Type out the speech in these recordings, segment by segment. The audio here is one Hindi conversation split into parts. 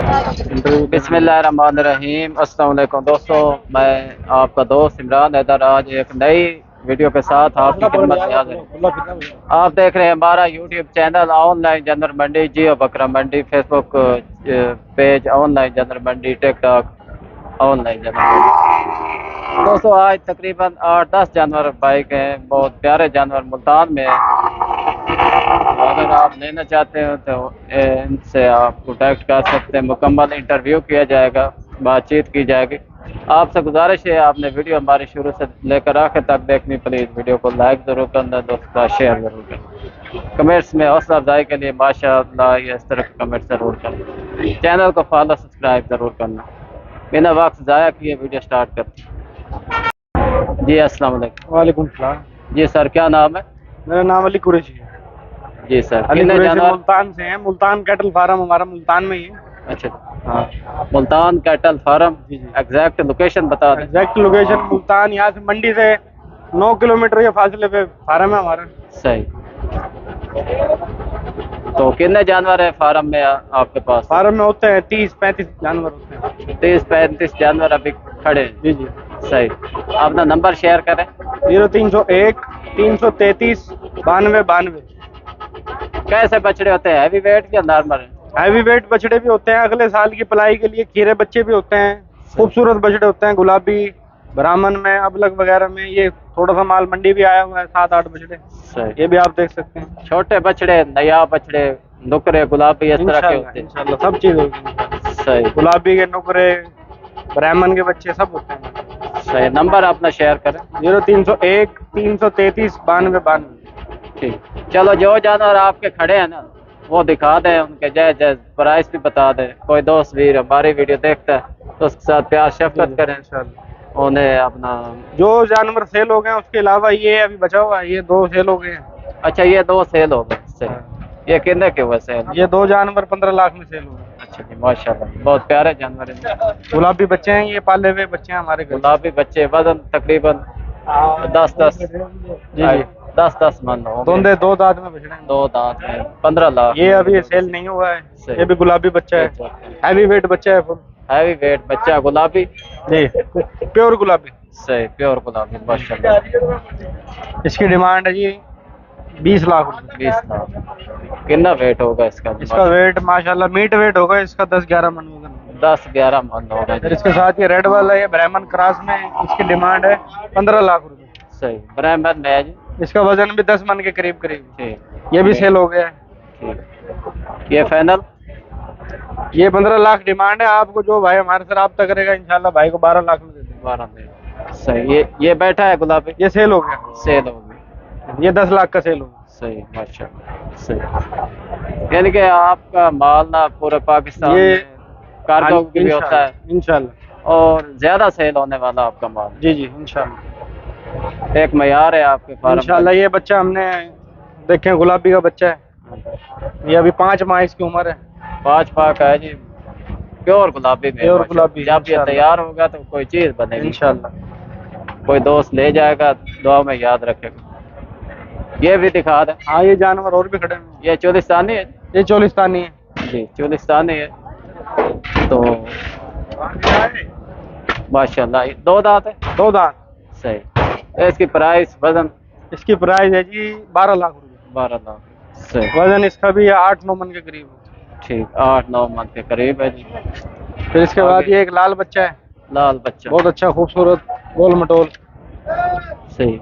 बिस्मिल्लाहिर्रहमानिर्रहीम। अस्सलाम वालेकुम दोस्तों, मैं आपका दोस्त इमरान हैदर आज एक नई वीडियो के साथ आपकी खिदमत में हाजिर हूं। आप देख रहे हैं हमारा यूट्यूब चैनल ऑनलाइन जनरल मंडी, जियो बकरा मंडी, फेसबुक पेज ऑनलाइन जनरल मंडी, टिकटॉक ऑनलाइन जनरल मंडी। दोस्तों आज तकरीबन 8-10 जानवर बाइक हैं, बहुत प्यारे जानवर मुल्तान में तो अगर आप लेना चाहते हो तो इनसे आप कॉन्टैक्ट कर सकते हैं। मुकम्मल इंटरव्यू किया जाएगा, बातचीत की जाएगी। आपसे गुजारिश है आपने वीडियो हमारी शुरू से लेकर आखिर तक देखनी। प्लीज़ वीडियो को लाइक ज़रूर करना, दोस्तों शेयर ज़रूर करना। कमेंट्स में हौसला अफजाई के लिए माशाअल्लाह ये इस तरह के कमेंट ज़रूर करना। चैनल को फॉलो सब्सक्राइब ज़रूर करना। बिना वक्त ज़ाया किए वीडियो स्टार्ट करते हैं। जी अस्सलाम वालेकुम। वालेकुम सलाम। जी सर, क्या नाम है? मेरा नाम अली कुरैशी है। जी सर, अली कुरैशी मुल्तान से हैं। मुल्तान कैटल फार्म हमारा मुल्तान में ही है। अच्छा हाँ, Multan cattle farm. Exact location बता दें। एग्जैक्ट लोकेशन मुल्तान, यहाँ से मंडी से 9 किलोमीटर के फासले पे फार्म है हमारा। सही। तो कितने जानवर है फार्म में आपके पास? फार्म में होते हैं 30-35 जानवर होते हैं। 30-35 जानवर अभी खड़े हैं। जी जी सही। अपना नंबर शेयर करें। 0301 333 92 92। कैसे बछड़े होते हैं, हैवी वेट या नॉर्मल? हैवी वेट बछड़े भी होते हैं, अगले साल की पलाई के लिए खीरे बच्चे भी होते हैं। खूबसूरत बछड़े होते हैं, गुलाबी, ब्राह्मण में, अबलग वगैरह में। ये थोड़ा सा माल मंडी भी आया हुआ है, 7-8 बछड़े। सही। ये भी आप देख सकते हैं। छोटे बछड़े, नया बछड़े, नुकरे, गुलाबी, इस तरह के होते हैं इंशाल्लाह सब चीज होगी। सही। गुलाबी के, नुकरे, ब्राह्मण के बच्चे सब होते हैं। सही। नंबर अपना शेयर करें। 0301 333 92 92। ठीक। चलो जो जानवर आपके खड़े हैं ना वो दिखा दें, उनके जय जय प्राइस भी बता दें। कोई दोस्त वीर हमारी वीडियो देखता है तो उसके साथ प्यार शफकत करें, उन्हें अपना। जो जानवर सेल हो गए उसके अलावा ये अभी बचा हुआ है, ये 2 सेल हो गए हैं। अच्छा, ये 2 सेल हो गए। ये कितने के हुए सेल? ये 2 जानवर 15 लाख में सेल हुए। अच्छा जी, माशाल्लाह बहुत प्यारे जानवर हैं। गुलाबी बच्चे हैं, ये पाले हुए बच्चे हैं हमारे। गुलाबी बच्चे, वजन तकरीबन 10-10 मन हो। 2 दांत में बछड़े हैं। 2 दांत में 15 लाख। ये अभी सेल नहीं हुआ है। ये भी गुलाबी बच्चा है, हैवी वेट बच्चा है। फुल हैवी वेट बच्चा, गुलाबी जी, प्योर गुलाबी। सही, प्योर गुलाबी माशाल्लाह। इसकी डिमांड है जी 20 लाख रुपए। 20 लाख। कितना वेट होगा इसका? इसका वेट माशाल्लाह मीट वेट होगा इसका 10-11 मन होगा। 10-11 मन होगा। फिर इसके साथ ये रेड वाला है ब्राह्मण क्रॉस में, इसकी डिमांड है 15 लाख रुपए। सही। ब्राह्मण है जी, इसका वजन भी 10 मन के करीब करीब। ठीक। ये भी सेल हो गया है। ठीक। ये फाइनल? ये 15 लाख डिमांड है। आपको जो भाई हमारे से रब्ता करेगा इंशाल्लाह भाई को 12 लाख में दे देंगे। 12 में। सही। ये बैठा है गुलाबी? ये सेल हो गया। सेल हो गया। ये 10 लाख का सेल हो गया। सही माशाल्लाह। सही। यानी कि आपका माल ना पूरे पाकिस्तान ये में कार्गो भी होता है इंशाल्लाह, और ज्यादा सेल होने वाला आपका माल। जी जी इंशाल्लाह। एक मयार है आपके फार्म इंशाल्लाह। ये बच्चा हमने देखें, गुलाबी का बच्चा है। ये अभी 5 माह इसकी उम्र है। 5 माह का है जी, प्योर गुलाबी में। प्योर गुलाबी। जब ये तैयार होगा तो कोई चीज बनेगी इंशाल्लाह। कोई दोस्त ले जाएगा, दुआ में याद रखेगा। ये भी दिखा दें। हाँ, ये जानवर और भी खड़े हैं। ये चोलिस्तानी है? ये चोलिस्तानी है जी, चोलिस्तानी है। तो माशाल्लाह 2 दांत है। 2 दांत। सही। तो इसकी प्राइस, वजन? इसकी प्राइस है जी 12 लाख रुपए। 12 लाख। सही। वजन इसका भी 8-9 मन के करीब है। ठीक, 8-9 मन के करीब है जी। फिर इसके बाद ये एक लाल बच्चा है। लाल बच्चा, बहुत अच्छा, खूबसूरत, गोल मटोल। सही।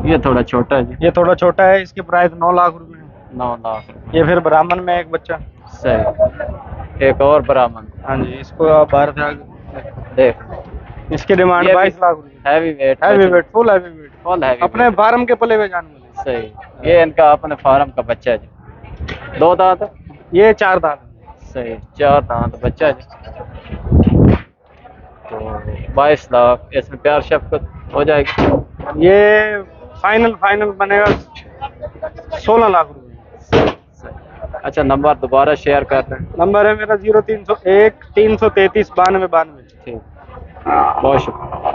ये थोड़ा छोटा है जी। ये थोड़ा छोटा है, इसकी प्राइस 9 लाख रुपए है। 9 लाख। ये फिर ब्राह्मण में एक बच्चा। सही। एक और ब्राह्मण। हाँ जी, इसको आप बाहर से आगे देख। इसकी डिमांड 22 लाख रुपए। Heavy weight. Heavy weight, full heavy weight. Full heavy. अपने फार्म के पले हुए जानवर। सही। ये इनका अपने फार्म का बच्चा है जी। 2 दांत? ये 4 दांत। सही, 4 दांत बच्चा जी। तो 22 लाख, इसमें प्यार शफकत हो जाएगी। ये फाइनल बनेगा 16 लाख रुपए। अच्छा, नंबर दोबारा शेयर कर दें। नंबर है मेरा 0301 333 92 92। ठीक, बहुत शुक्रिया।